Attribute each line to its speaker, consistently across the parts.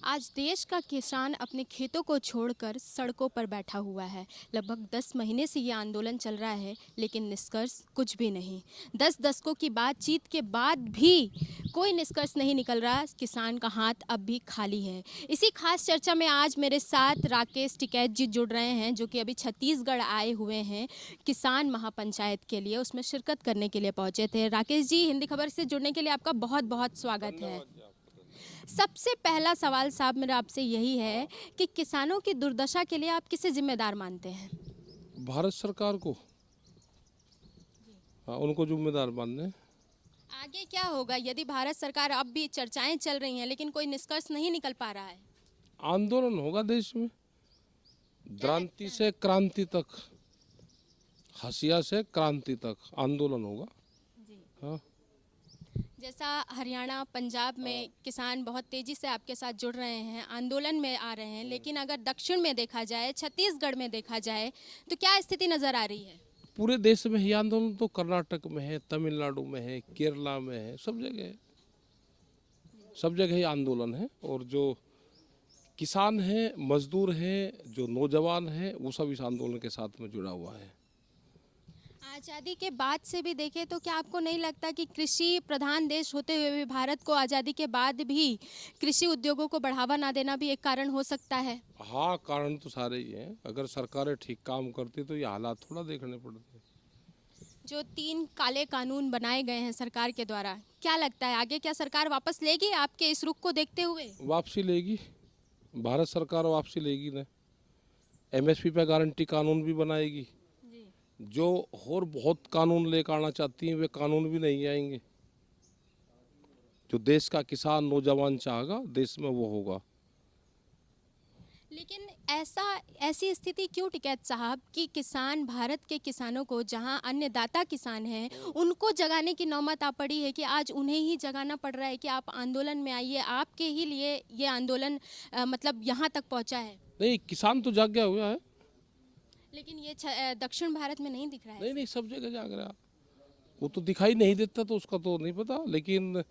Speaker 1: आज देश का किसान अपने खेतों को छोड़कर सड़कों पर बैठा हुआ है। लगभग 10 महीने से ये आंदोलन चल रहा है, लेकिन निष्कर्ष कुछ भी नहीं। 10 दशकों की बातचीत के बाद भी कोई निष्कर्ष नहीं निकल रहा। किसान का हाथ अब भी खाली है। इसी खास चर्चा में आज मेरे साथ राकेश टिकैत जी जुड़ रहे हैं, जो कि अभी छत्तीसगढ़ आए हुए हैं किसान महापंचायत के लिए, उसमें शिरकत करने के लिए पहुंचे थे। राकेश जी, हिंदी खबर से जुड़ने के लिए आपका बहुत बहुत स्वागत है। सबसे पहला सवाल साहब मेरा आपसे यही है कि किसानों की दुर्दशा के लिए आप किसे जिम्मेदार मानते हैं?
Speaker 2: भारत सरकार को। हाँ, उनको जिम्मेदार मानने।
Speaker 1: आगे क्या होगा यदि भारत सरकार, अब भी चर्चाएं चल रही हैं लेकिन कोई निष्कर्ष नहीं निकल पा रहा है?
Speaker 2: आंदोलन होगा देश में,
Speaker 1: क्या लगता
Speaker 2: क्रांति
Speaker 1: है?
Speaker 2: से क्रांति तक, हसिया से क्रांति तक आंदोलन होगा।
Speaker 1: जी।
Speaker 2: हाँ।
Speaker 1: जैसा हरियाणा, पंजाब में किसान बहुत तेजी से आपके साथ जुड़ रहे हैं, आंदोलन में आ रहे हैं, लेकिन अगर दक्षिण में देखा जाए, छत्तीसगढ़ में देखा जाए, तो क्या स्थिति नजर आ रही है?
Speaker 2: पूरे देश में ही आंदोलन तो कर्नाटक में है, तमिलनाडु में है, केरला में है, सब जगह है। सब जगह ही आंदोलन है। और जो किसान हैं, मजदूर हैं, जो नौजवान हैं, वो सब इस आंदोलन के साथ में जुड़ा हुआ है।
Speaker 1: आज़ादी के बाद से भी देखें तो क्या आपको नहीं लगता कि कृषि प्रधान देश होते हुए भी भारत को आज़ादी के बाद भी कृषि उद्योगों को बढ़ावा ना देना भी एक कारण हो सकता है?
Speaker 2: हाँ, कारण तो सारे ही हैं। अगर सरकारें ठीक काम करती तो ये हालात थोड़ा देखने पड़ते।
Speaker 1: जो 3 काले कानून बनाए गए हैं सरकार के द्वारा, क्या लगता है आगे क्या सरकार वापस लेगी आपके इस रुख को देखते हुए?
Speaker 2: वापसी लेगी, भारत सरकार वापसी लेगी ना। एमएसपी पे गारंटी कानून भी बनाएगी।
Speaker 1: जी।
Speaker 2: जो और बहुत कानून लेकर आना चाहती हैं वे कानून भी नहीं आएंगे। जो देश का किसान नौजवान चाहेगा देश में वो होगा।
Speaker 1: लेकिन ऐसी स्थिति क्यों टिकैत साहब कि किसान, भारत के किसानों को, जहां अन्नदाता किसान हैं, उनको जगाने की नौबत आ पड़ी है कि आज उन्हें ही जगाना पड़ रहा है कि आप आंदोलन में आइए, आपके ही लिए ये आंदोलन मतलब यहाँ तक पहुँचा है।
Speaker 2: नहीं, किसान तो जाग गया हुआ है।
Speaker 1: लेकिन ये दक्षिण भारत में नहीं दिख रहा है
Speaker 2: नहीं
Speaker 1: ऐसा।
Speaker 2: नहीं, सब जगह जाग रहा। वो तो दिखाई नहीं देता तो उसका तो नहीं पता, लेकिन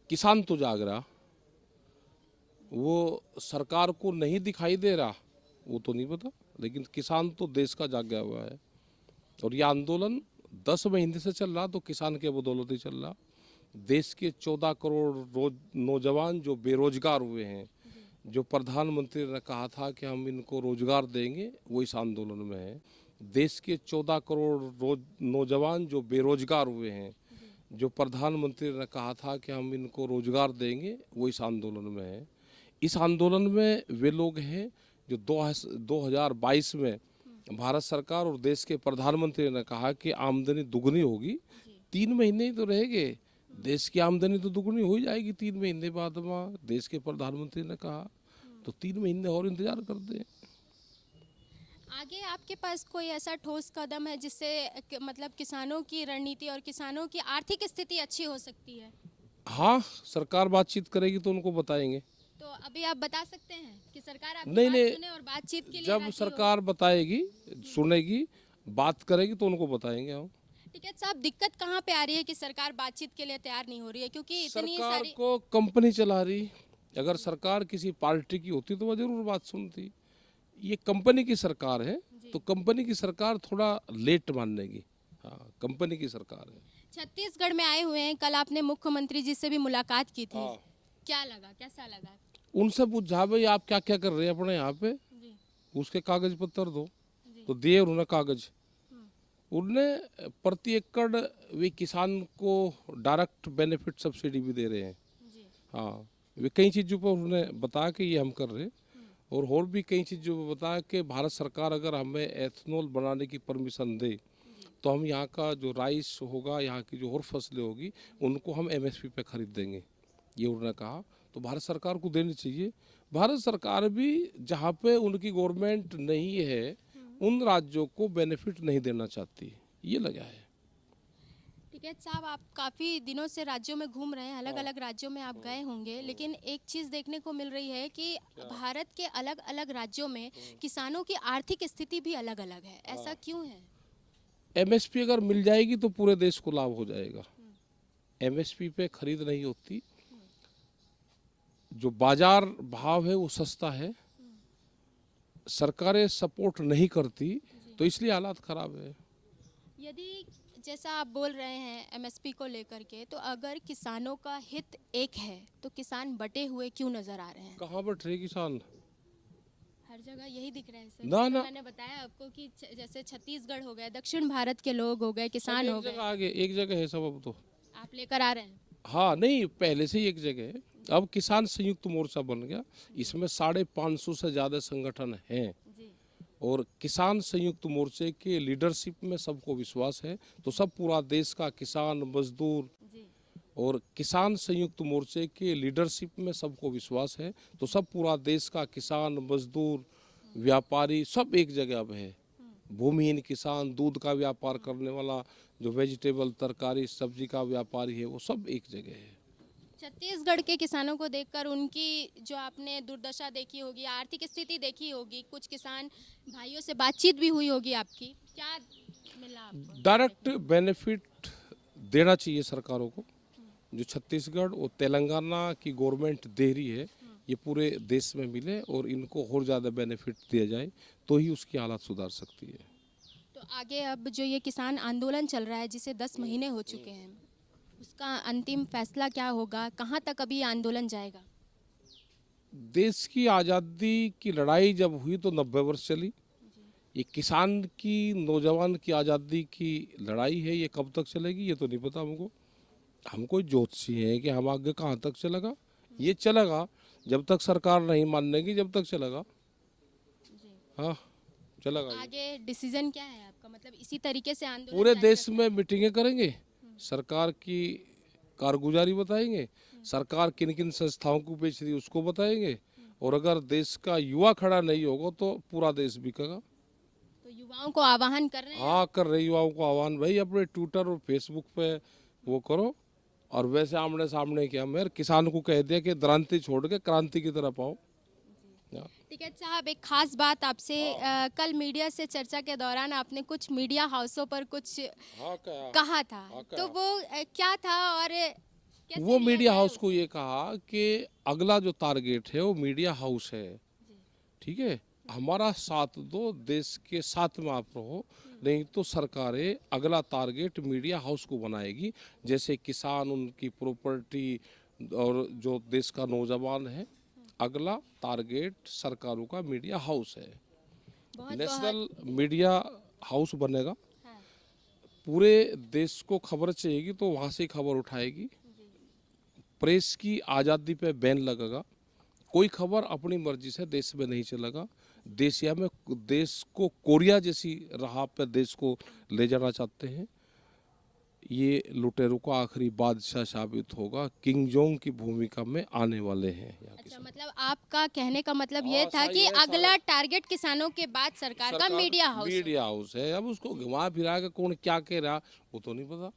Speaker 2: किसान तो जाग रहा। वो सरकार को नहीं दिखाई दे रहा, वो तो नहीं पता, लेकिन किसान तो देश का जाग गया हुआ है। और ये आंदोलन 10 महीने से चल रहा, तो किसान के बदौलत ही चल रहा। देश के 14 करोड़ नौजवान जो बेरोजगार हुए हैं, जो प्रधानमंत्री ने कहा था कि हम इनको रोजगार देंगे, वो इस आंदोलन में है। देश के 14 करोड़ नौजवान जो बेरोजगार हुए हैं, जो प्रधानमंत्री ने कहा था कि हम इनको रोजगार देंगे, वो इस आंदोलन में है। इस आंदोलन में वे लोग हैं जो 2022 में भारत सरकार और देश के प्रधानमंत्री ने कहा कि आमदनी दुगनी होगी। 3 महीने ही तो रह गए, देश की आमदनी तो दुगनी हो ही जाएगी 3 महीने बाद। वहाँ देश के प्रधानमंत्री ने कहा, तो 3 महीने और इंतजार कर दें।
Speaker 1: आगे आपके पास कोई ऐसा ठोस कदम है जिससे मतलब किसानों की रणनीति और किसानों की आर्थिक स्थिति अच्छी हो सकती है?
Speaker 2: हाँ, सरकार बातचीत करेगी तो उनको बताएंगे।
Speaker 1: तो अभी आप बता सकते हैं कि सरकार आपकी
Speaker 2: नहीं
Speaker 1: बात
Speaker 2: नहीं,
Speaker 1: सुने और बातचीत के लिए
Speaker 2: जब
Speaker 1: राजी हो?
Speaker 2: सरकार बताएगी, सुनेगी, बात करेगी तो उनको बताएंगे हम।
Speaker 1: टिकैत साहब, दिक्कत कहाँ पे आ रही है कि सरकार बातचीत के लिए तैयार नहीं हो रही है? क्योंकि इतनी
Speaker 2: सरकार
Speaker 1: सारी
Speaker 2: को कंपनी चला रही। अगर सरकार किसी पार्टी की होती तो वह जरूर बात सुनती। ये कंपनी की सरकार है, तो कंपनी की सरकार थोड़ा लेट मानने की। हाँ, कंपनी की सरकार है।
Speaker 1: छत्तीसगढ़ में आए हुए हैं, कल आपने मुख्यमंत्री जी से भी मुलाकात की थी।
Speaker 2: हाँ,
Speaker 1: क्या लगा, कैसा लगा?
Speaker 2: उनसे पूछा भाई आप क्या क्या कर रहे हैं अपने यहाँ पे,
Speaker 1: जी।
Speaker 2: उसके कागज पत्र दो।
Speaker 1: जी।
Speaker 2: तो दिए उन्होंने कागज। उनने प्रति एकड़ वे किसान को डायरेक्ट बेनिफिट सब्सिडी भी दे रहे हैं।
Speaker 1: जी।
Speaker 2: हाँ, वे कई चीज़ों पर उन्होंने बताया कि ये हम कर रहे हैं। और भी कई चीज़ों पर बताया कि भारत सरकार अगर हमें एथनॉल बनाने की परमिशन दे तो हम यहाँ का जो राइस होगा, यहाँ की जो और फसलें होगी, उनको हम एमएसपी पे खरीद देंगे, ये उन्होंने कहा। तो भारत सरकार को देनी चाहिए। भारत सरकार भी जहाँ पे उनकी गवर्नमेंट नहीं है, उन राज्यों को बेनिफिट नहीं देना चाहती, ये लगा है।
Speaker 1: टिकैत साहब, आप काफ़ी दिनों से राज्यों में घूम रहे हैं, अलग अलग राज्यों में आप गए होंगे, लेकिन एक चीज़ देखने को मिल रही है कि भारत के अलग अलग राज्यों में किसानों की आर्थिक स्थिति भी अलग अलग है। ऐसा क्यों है?
Speaker 2: एमएसपी अगर मिल जाएगी तो पूरे देश को लाभ हो जाएगा। एमएसपी पे खरीद नहीं होती। जो बाजार भाव है वो सस्ता है, सरकारें सपोर्ट नहीं करती, तो इसलिए हालात खराब है।
Speaker 1: यदि जैसा आप बोल रहे हैं एमएसपी को लेकर के, तो अगर किसानों का हित एक है तो किसान बटे हुए क्यों नजर आ रहे हैं?
Speaker 2: कहाँ बैठ रहे किसान?
Speaker 1: हर जगह यही दिख रहा है सर।
Speaker 2: ना,
Speaker 1: जैसे
Speaker 2: ना।
Speaker 1: मैंने बताया आपको कि जैसे छत्तीसगढ़ हो गया, दक्षिण भारत के लोग हो गए, किसान हो
Speaker 2: एक
Speaker 1: गए,
Speaker 2: जगह आगे, एक जगह है सब अब तो।
Speaker 1: आप लेकर आ रहे हैं।
Speaker 2: हाँ, नहीं, पहले से ही एक जगह है। अब किसान संयुक्त मोर्चा बन गया, इसमें 550 से ज़्यादा संगठन हैं,
Speaker 1: जी
Speaker 2: और किसान संयुक्त मोर्चे के लीडरशिप में सबको विश्वास है। तो सब पूरा देश का किसान, मजदूर,
Speaker 1: जी
Speaker 2: और किसान संयुक्त मोर्चे के लीडरशिप में सबको विश्वास है, तो सब पूरा देश का किसान, मजदूर, व्यापारी सब एक जगह अब है। भूमिहीन किसान, दूध का व्यापार करने वाला, जो वेजिटेबल, तरकारी, सब्जी का व्यापारी है, वो सब एक जगह है।
Speaker 1: छत्तीसगढ़ के किसानों को देखकर उनकी जो आपने दुर्दशा देखी होगी, आर्थिक स्थिति देखी होगी, कुछ किसान भाइयों से बातचीत भी हुई होगी आपकी, क्या मिला आपको?
Speaker 2: डायरेक्ट बेनिफिट देना चाहिए सरकारों को। जो छत्तीसगढ़ और तेलंगाना की गवर्नमेंट दे रही है, ये पूरे देश में मिले और इनको और ज़्यादा बेनिफिट दिया जाए, तो ही उसकी हालत सुधार सकती है।
Speaker 1: तो आगे अब जो ये किसान आंदोलन चल रहा है जिसे 10 महीने हो चुके हैं, उसका अंतिम फैसला क्या होगा? कहाँ तक अभी आंदोलन जाएगा?
Speaker 2: देश की आज़ादी की लड़ाई जब हुई तो 90 वर्ष चली। ये किसान की, नौजवान की आज़ादी की लड़ाई है, ये कब तक चलेगी ये तो नहीं पता हमको। हम कोई ज्योतिषी हैं कि हम आगे कहाँ तक चलेगा? ये चलेगा जब तक सरकार नहीं मानेगी, जब तक चलेगा। हाँ, चलेगा ये।
Speaker 1: आगे डिसीजन क्या है आपका? मतलब इसी तरीके से आंदोलन
Speaker 2: पूरे
Speaker 1: जारी
Speaker 2: देश में मीटिंगें करेंगे, सरकार की कारगुजारी बताएंगे, सरकार किन किन संस्थाओं को बेच रही है उसको बताएंगे, और अगर देश का युवा खड़ा नहीं होगा तो पूरा देश बिकेगा।
Speaker 1: तो युवाओं को आह्वान कर रहे हैं?
Speaker 2: हाँ, कर रहे युवाओं को आह्वान, भाई अपने ट्विटर और फेसबुक पे वो करो, और वैसे आमने सामने क्या, मेरे किसान को कह दिया कि द्रांति छोड़ के क्रांति की तरफ आओ।
Speaker 1: टिकैत साहब, एक खास बात आपसे, कल मीडिया से चर्चा के दौरान आपने कुछ मीडिया हाउसों पर कुछ
Speaker 2: हाँ, क्या
Speaker 1: कहा था,
Speaker 2: हाँ, क्या?
Speaker 1: तो वो क्या था और कैसे
Speaker 2: वो
Speaker 1: लिया
Speaker 2: मीडिया
Speaker 1: गया
Speaker 2: हाउस को
Speaker 1: उसे?
Speaker 2: ये कहा कि अगला जो टारगेट है वो मीडिया हाउस है, ठीक है, हमारा साथ दो, देश के साथ में आप रहो, नहीं तो सरकारें अगला टारगेट मीडिया हाउस को बनाएगी। जैसे किसान, उनकी प्रॉपर्टी, और जो देश का नौजवान है, अगला टारगेट सरकारों का मीडिया हाउस है।
Speaker 1: बहुत
Speaker 2: नेशनल मीडिया हाउस बनेगा,
Speaker 1: हाँ,
Speaker 2: पूरे देश को खबर चाहिएगी तो वहाँ से ही खबर उठाएगी। प्रेस की आज़ादी पे बैन लगेगा, कोई खबर अपनी मर्जी से देश में नहीं चलेगा। देशिया में देश को कोरिया जैसी राह पे देश को ले जाना चाहते हैं। ये लुटेरों का आखिरी बादशाह साबित होगा, किंग जोंग की भूमिका में आने वाले हैं यहाँ के
Speaker 1: अच्छा,
Speaker 2: सब।
Speaker 1: मतलब आपका कहने का मतलब ये
Speaker 2: हाँ,
Speaker 1: था
Speaker 2: सही
Speaker 1: कि
Speaker 2: है,
Speaker 1: अगला
Speaker 2: सारा।
Speaker 1: टारगेट किसानों के बाद सरकार का
Speaker 2: सरकार
Speaker 1: मीडिया हाउस हो।
Speaker 2: मीडिया हाउस है, अब उसको घुमा फिरा के कौन क्या कह रहा वो तो नहीं पता।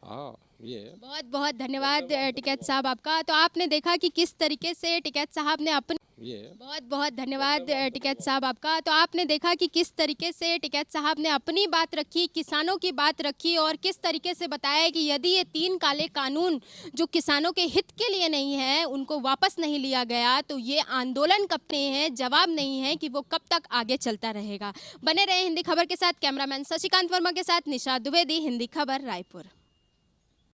Speaker 2: हाँ, ये है।
Speaker 1: बहुत बहुत धन्यवाद टिकैत साहब आपका। तो आपने देखा कि किस तरीके से टिकैत साहब ने अपने
Speaker 2: ये है।
Speaker 1: बहुत बहुत धन्यवाद टिकैत साहब आपका। तो आपने देखा कि किस तरीके से टिकैत साहब ने अपनी बात रखी, किसानों की बात रखी, और किस तरीके से बताया कि यदि ये 3 काले कानून जो किसानों के हित के लिए नहीं है, उनको वापस नहीं लिया गया, तो ये आंदोलन कब नहीं है, जवाब नहीं है कि वो कब तक आगे चलता रहेगा। बने रहे हिंदी खबर के साथ। कैमरामैन शशिकांत वर्मा के साथ निशा द्विवेदी, हिंदी खबर, रायपुर।